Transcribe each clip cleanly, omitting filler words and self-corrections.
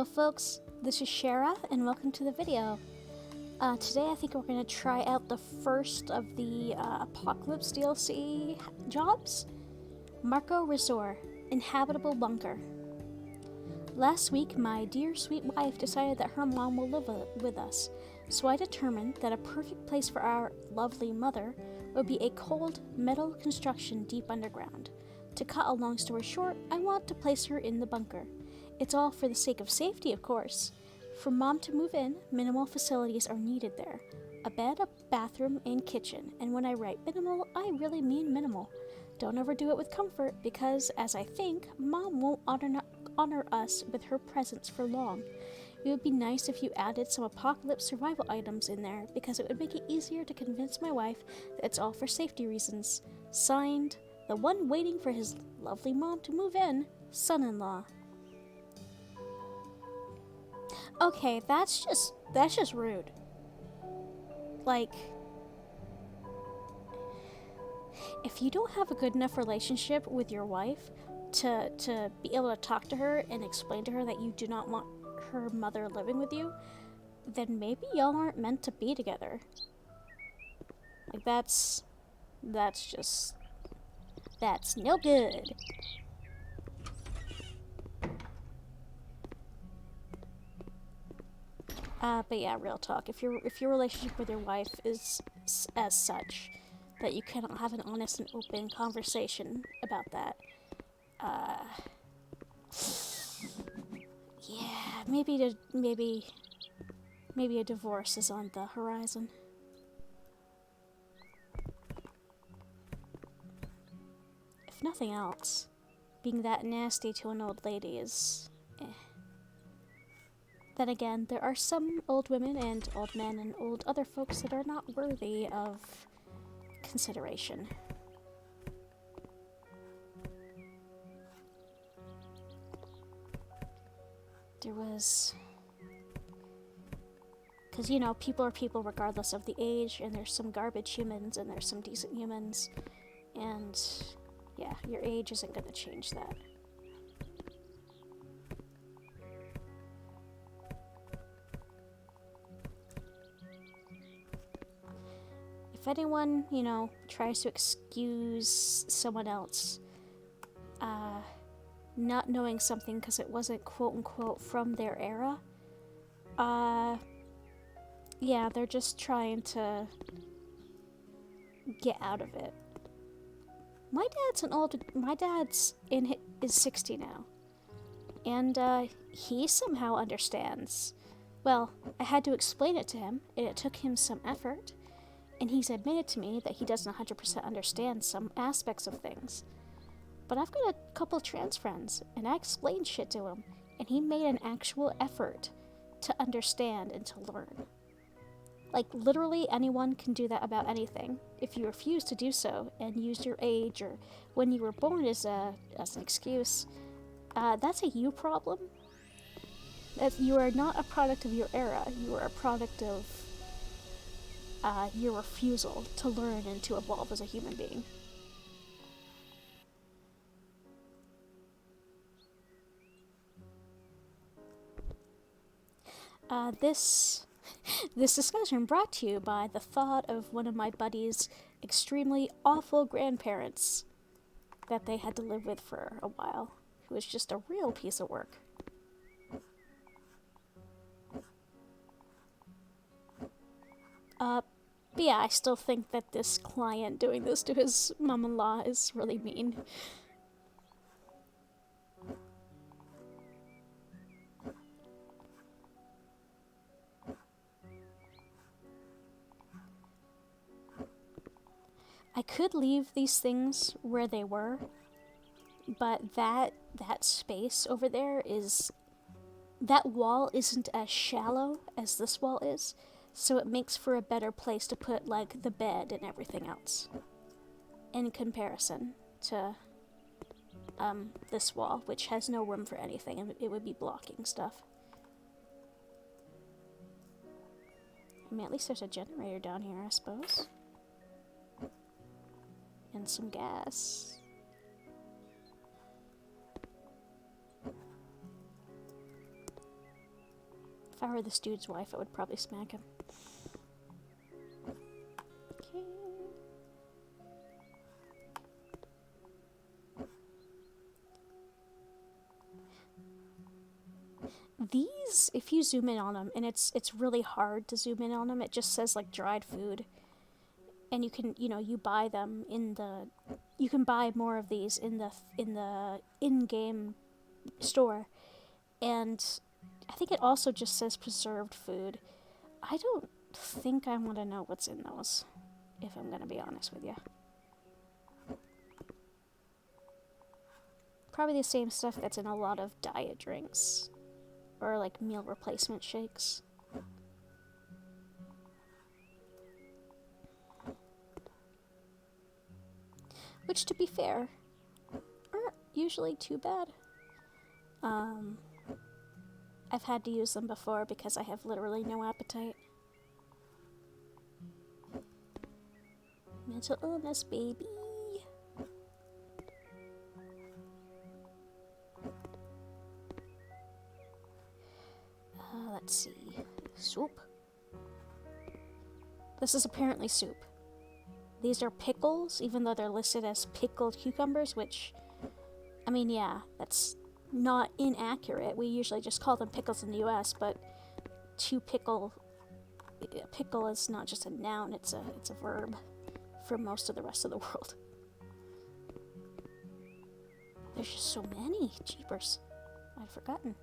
Hello folks, this is Shera and welcome to the video. Today I think we're going to try out the first of the Apocalypse DLC jobs. Marco Resort, Inhabitable Bunker. Last week my dear sweet wife decided that her mom will live with us, so I determined that a perfect place for our lovely mother would be a cold metal construction deep underground. To cut a long story short, I want to place her in the bunker. It's all for the sake of safety, of course. For Mom to move in, minimal facilities are needed there. A bed, a bathroom, and kitchen. And when I write minimal, I really mean minimal. Don't overdo it with comfort, because, as I think, Mom won't honor us with her presence for long. It would be nice if you added some apocalypse survival items in there, because it would make it easier to convince my wife that it's all for safety reasons. Signed, the one waiting for his lovely mom to move in, son-in-law. Okay, that's just rude. Like, if you don't have a good enough relationship with your wife to be able to talk to her and explain to her that you do not want her mother living with you, then maybe y'all aren't meant to be together. Like, that's no good. But yeah, real talk. If your relationship with your wife is as such that you cannot have an honest and open conversation about that, yeah, maybe a divorce is on the horizon. If nothing else, being that nasty to an old lady is Then again, there are some old women and old men and old other folks that are not worthy of consideration. Because, you know, people are people regardless of the age, and there's some garbage humans and there's some decent humans, and yeah, your age isn't going to change that. If anyone, you know, tries to excuse someone else not knowing something because it wasn't quote-unquote from their era, yeah, they're just trying to get out of it. My dad's is 60 now, and he somehow understands. Well, I had to explain it to him, and it took him some effort. And he's admitted to me that he doesn't 100% understand some aspects of things. But I've got a couple trans friends, and I explained shit to him, and he made an actual effort to understand and to learn. Like, literally anyone can do that about anything. If you refuse to do so, and use your age or when you were born as an excuse, that's a you problem. That you are not a product of your era, you are a product of your refusal to learn and to evolve as a human being. This discussion brought to you by the thought of one of my buddy's extremely awful grandparents that they had to live with for a while, who was just a real piece of work. But yeah, I still think that this client doing this to his mom-in-law is really mean. I could leave these things where they were, but that space over there is... That wall isn't as shallow as this wall is, so it makes for a better place to put, like, the bed and everything else. In comparison to this wall, which has no room for anything, and it would be blocking stuff. I mean, at least there's a generator down here, I suppose. And some gas. If I were this dude's wife, I would probably smack him. Okay. These, if you zoom in on them, and it's really hard to zoom in on them, it just says like dried food. And you can, you buy them in the, you can buy more of these in the in-game store. And I think it also just says preserved food. I don't think I want to know what's in those, if I'm going to be honest with you. Probably the same stuff that's in a lot of diet drinks. Or like meal replacement shakes. Which, to be fair, aren't usually too bad. I've had to use them before because I have literally no appetite. Mental illness, baby. Let's see. Soup. This is apparently soup. These are pickles, even though they're listed as pickled cucumbers, which, I mean, yeah, that's not inaccurate. We usually just call them pickles in the US, but to pickle, a pickle is not just a noun, it's a verb for most of the rest of the world. There's just so many. Jeepers. I'd forgotten.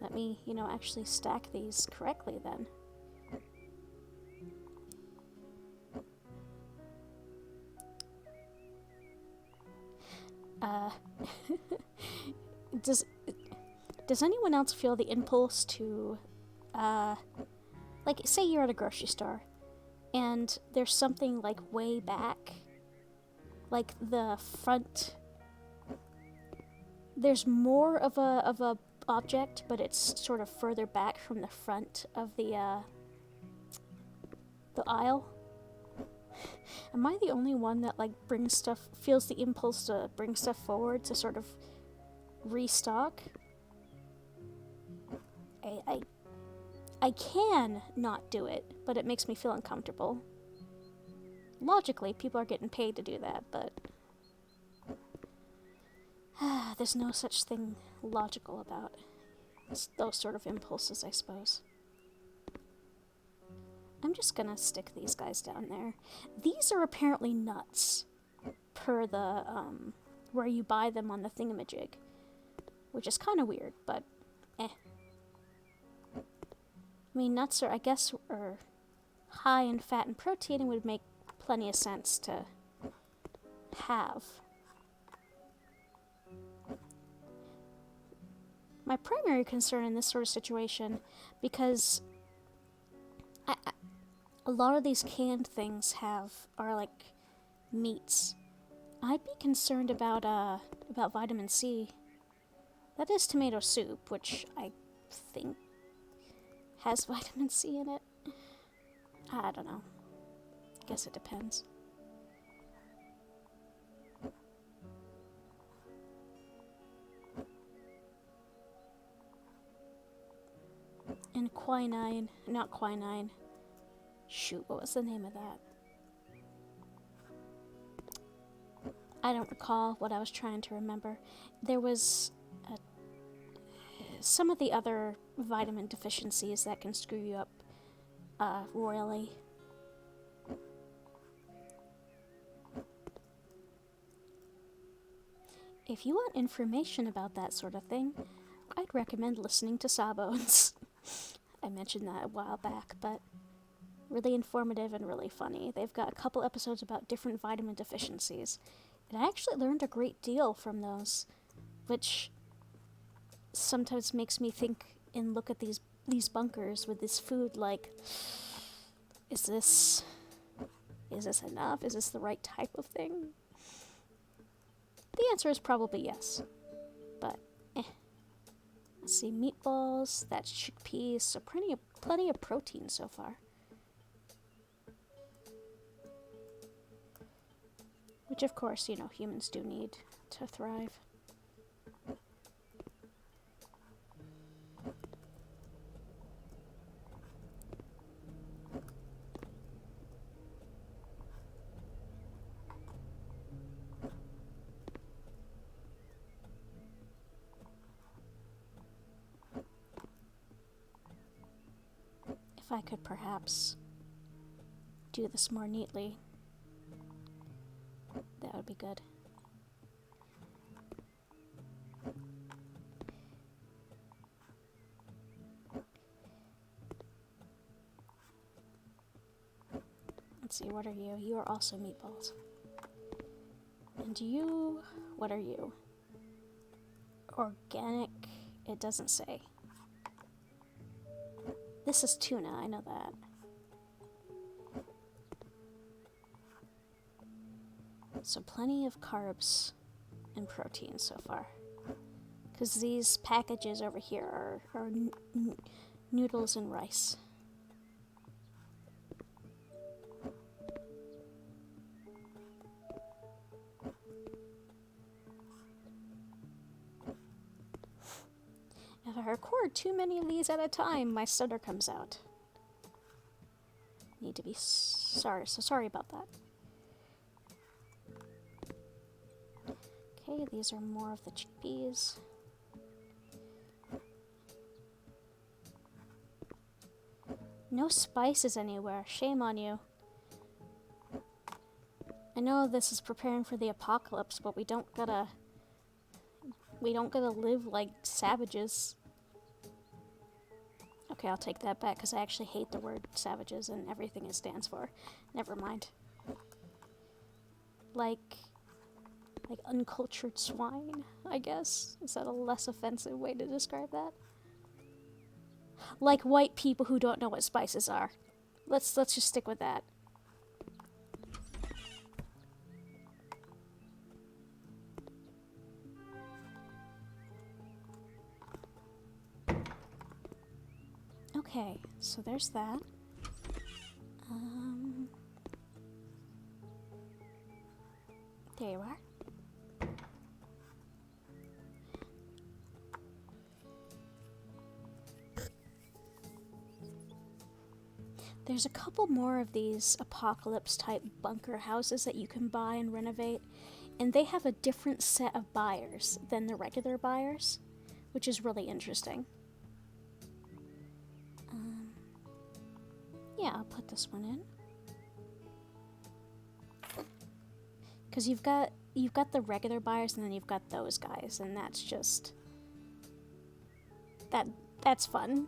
Let me, actually stack these correctly then. Does anyone else feel the impulse to, like, say you're at a grocery store, and there's something, like, way back, like, the front, there's more of a object, but it's sort of further back from the front of the aisle. Am I the only one that, like, feels the impulse to bring stuff forward to sort of restock? I can not do it, but it makes me feel uncomfortable. Logically, people are getting paid to do that, but there's no such thing logical about those sort of impulses, I suppose. I'm just gonna stick these guys down there. These are apparently nuts, per the, where you buy them on the thingamajig, which is kind of weird, but I mean, nuts are, I guess, are high in fat and protein and would make plenty of sense to have. My primary concern in this sort of situation, because a lot of these canned things are like meats. I'd be concerned about vitamin C. That is tomato soup, which I think has vitamin C in it. I don't know. Guess it depends. And quinine, not quinine. Shoot, what was the name of that? I don't recall what I was trying to remember. There was some of the other vitamin deficiencies that can screw you up royally. If you want information about that sort of thing, I'd recommend listening to Sawbones. I mentioned that a while back, but really informative and really funny. They've got a couple episodes about different vitamin deficiencies, and I actually learned a great deal from those, which sometimes makes me think and look at these bunkers with this food like, is this enough? Is this the right type of thing? The answer is probably yes, but Let's see, meatballs, that's chickpeas, so plenty of protein so far. Which, of course, humans do need to thrive. I could perhaps do this more neatly, that would be good. Let's see, what are you? You are also meatballs. And you, what are you? Organic, it doesn't say. This is tuna, I know that. So plenty of carbs and protein so far. Because these packages over here are noodles and rice. If I record too many of these at a time, my stutter comes out. Need to be sorry, so sorry about that. Okay, these are more of the chickpeas. No spices anywhere, shame on you. I know this is preparing for the apocalypse, but we don't gotta live like savages. Okay, I'll take that back because I actually hate the word savages and everything it stands for. Never mind. Like uncultured swine, I guess. Is that a less offensive way to describe that? Like white people who don't know what spices are. Let's just stick with that. Okay, so there's that. There you are. There's a couple more of these apocalypse type bunker houses that you can buy and renovate, and they have a different set of buyers than the regular buyers, which is really interesting. Yeah, I'll put this one in. Because you've got the regular buyers and then you've got those guys, and that's just that's fun.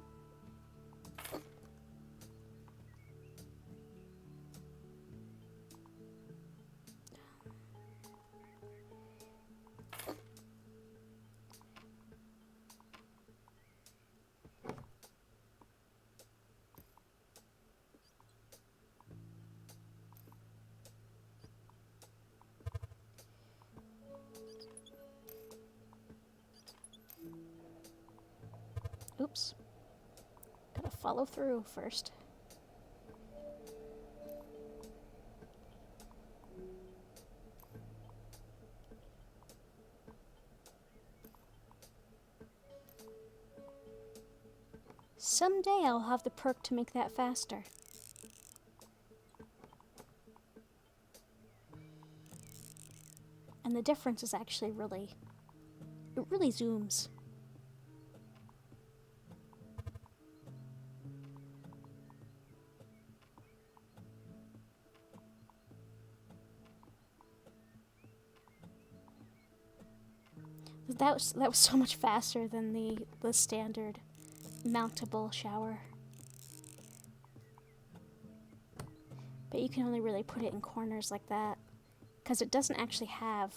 Oops. Gotta follow through first. Someday I'll have the perk to make that faster. And the difference is actually it really zooms. That was so much faster than the standard mountable shower. But you can only really put it in corners like that, because it doesn't actually have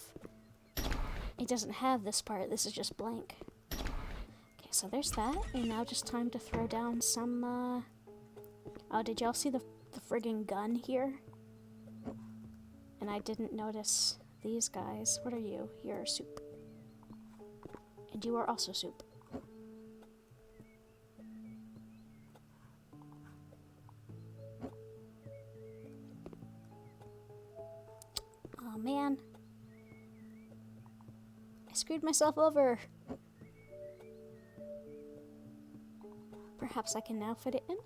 this part. This is just blank. Okay, so there's that, and now just time to throw down some oh, did y'all see the friggin' gun here? And I didn't notice these guys. What are you? You're soup. And you are also soup. Oh man. I screwed myself over. Perhaps I can now fit it in?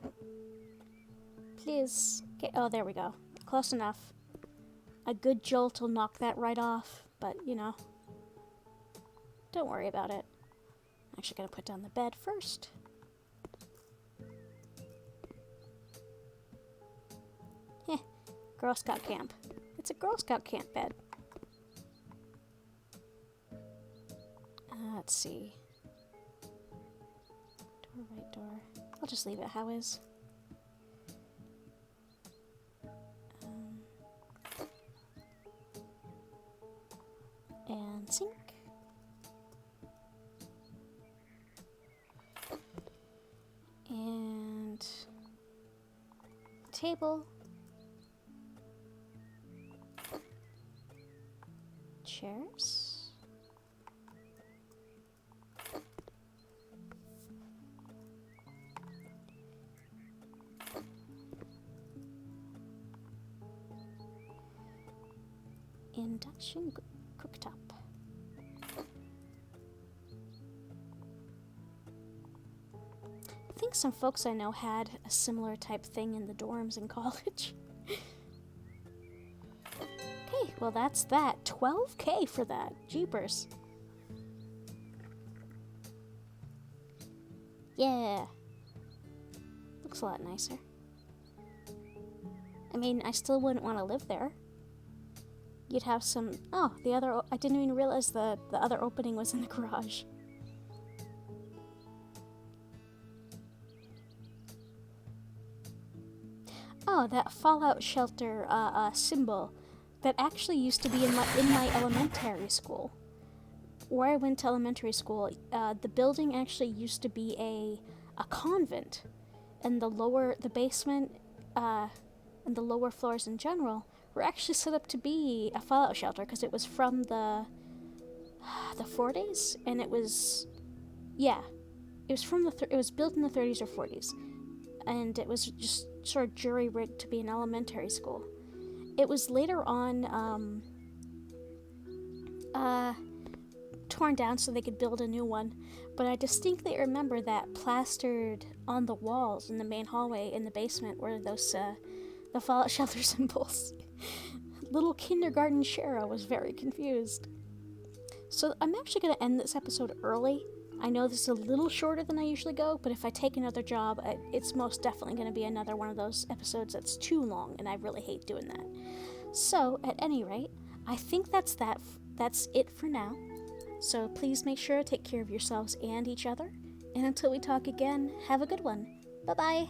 Please. Okay, oh, there we go. Close enough. A good jolt will knock that right off, but, you know, don't worry about it. I'm actually going to put down the bed first. Girl Scout camp. It's a Girl Scout camp bed. Let's see. Door, right door. I'll just leave it how is. And sink. And table. Chairs. Induction cooktop. I think some folks I know had a similar type thing in the dorms in college. Okay, well that's that. $12K for that. Jeepers. Yeah. Looks a lot nicer. I mean, I still wouldn't want to live there. You'd have some... Oh, the other... I didn't even realize the other opening was in the garage. Oh, that fallout shelter symbol that actually used to be in my elementary school. Where I went to elementary school, the building actually used to be a convent, and the basement, and the lower floors in general were actually set up to be a fallout shelter because it was from the 40s, and it was from it was built in the 30s or 40s, and it was just sort of jury-rigged to be an elementary school. It was later on torn down so they could build a new one, but I distinctly remember that plastered on the walls in the main hallway in the basement were those the fallout shelter symbols. Little kindergarten Shera was very confused. So I'm actually going to end this episode early. I know this is a little shorter than I usually go, but if I take another job, it's most definitely going to be another one of those episodes that's too long, and I really hate doing that. So, at any rate, I think that's it for now. So please make sure to take care of yourselves and each other. And until we talk again, have a good one. Bye-bye.